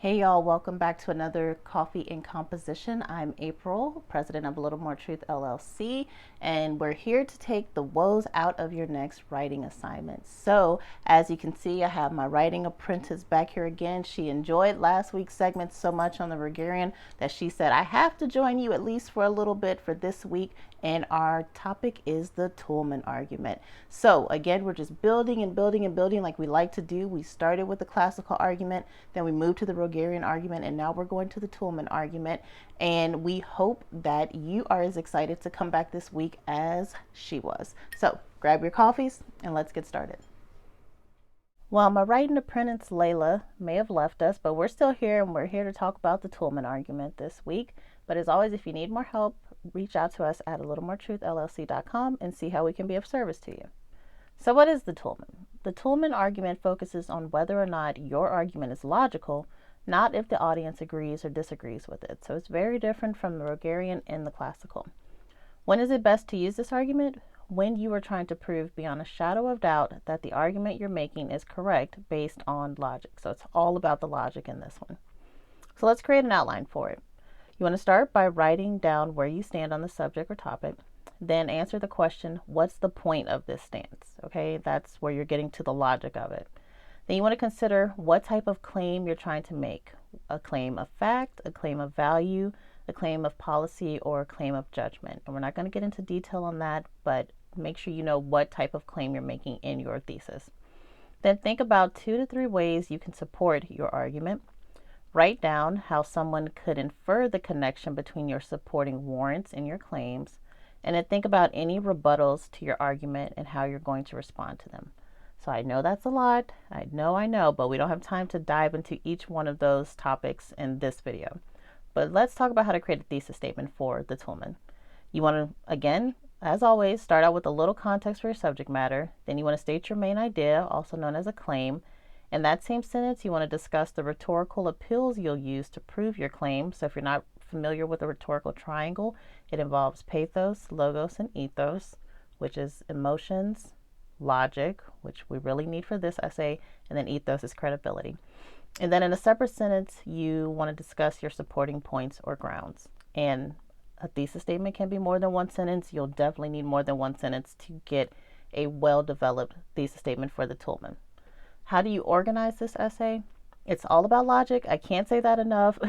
Hey y'all, welcome back to another Coffee and Composition. I'm April, president of A Little More Truth LLC, and we're here to take the woes out of your next writing assignment. So, as you can see, I have my writing apprentice back here again. She enjoyed last week's segment so much on the Gregarian that she said, I have to join you at least for a little bit for this week. And our topic is the Toulmin argument. So again, we're just building and building and building like we like to do. We started with the classical argument, then we moved to the Rogerian argument, and now we're going to the Toulmin argument. And we hope that you are as excited to come back this week as she was. So grab your coffees and let's get started. Well, my writing apprentice Layla may have left us, but we're still here and we're here to talk about the Toulmin argument this week. But as always, if you need more help, reach out to us at alittlemortruthllc.com and see how we can be of service to you. So what is the Toulmin? The Toulmin argument focuses on whether or not your argument is logical, not if the audience agrees or disagrees with it. So it's very different from the Rogerian and the classical. When is it best to use this argument? When you are trying to prove beyond a shadow of doubt that the argument you're making is correct based on logic. So it's all about the logic in this one. So let's create an outline for it. You want to start by writing down where you stand on the subject or topic, then answer the question, what's the point of this stance? Okay, that's where you're getting to the logic of it. Then you want to consider what type of claim you're trying to make. A claim of fact, a claim of value, a claim of policy, or a claim of judgment. And we're not going to get into detail on that, but make sure you know what type of claim you're making in your thesis. Then think about 2 to 3 ways you can support your argument. Write down how someone could infer the connection between your supporting warrants and your claims, and then think about any rebuttals to your argument and how you're going to respond to them. So I know that's a lot. I know, but we don't have time to dive into each one of those topics in this video. But let's talk about how to create a thesis statement for the Toulmin. You want to, again, as always, start out with a little context for your subject matter. Then you want to state your main idea, also known as a claim. In that same sentence, you want to discuss the rhetorical appeals you'll use to prove your claim. So if you're not familiar with the rhetorical triangle, it involves pathos, logos, and ethos, which is emotions, logic, which we really need for this essay, and then ethos is credibility. And then in a separate sentence, you want to discuss your supporting points or grounds. And a thesis statement can be more than one sentence. You'll definitely need more than one sentence to get a well-developed thesis statement for the Toulmin. How do you organize this essay? It's all about logic. I can't say that enough.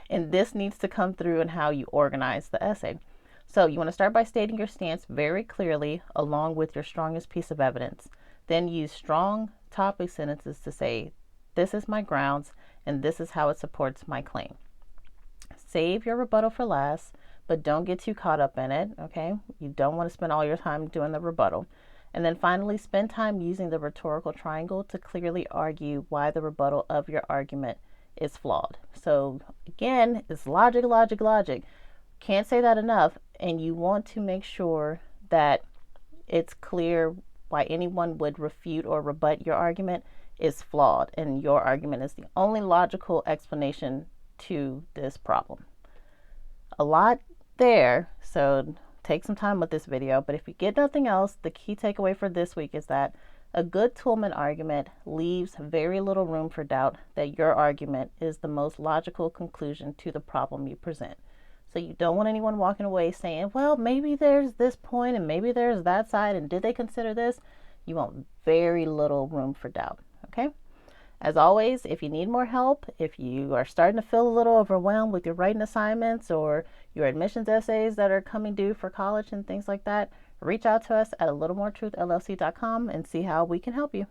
And this needs to come through in how you organize the essay. So you want to start by stating your stance very clearly along with your strongest piece of evidence. Then use strong topic sentences to say, this is my grounds and this is how it supports my claim. Save your rebuttal for last, but don't get too caught up in it, okay? You don't want to spend all your time doing the rebuttal. And then finally, spend time using the rhetorical triangle to clearly argue why the rebuttal of your argument is flawed. So again, it's logic, logic, logic. Can't say that enough. And you want to make sure that it's clear why anyone would refute or rebut your argument is flawed. And your argument is the only logical explanation to this problem. A lot there. So take some time with this video, but if you get nothing else, the key takeaway for this week is that a good Toulmin argument leaves very little room for doubt that your argument is the most logical conclusion to the problem you present. So you don't want anyone walking away saying, well, maybe there's this point and maybe there's that side and did they consider this? You want very little room for doubt, okay? As always, if you need more help, if you are starting to feel a little overwhelmed with your writing assignments or your admissions essays that are coming due for college and things like that, reach out to us at alittlemortruthllc.com and see how we can help you.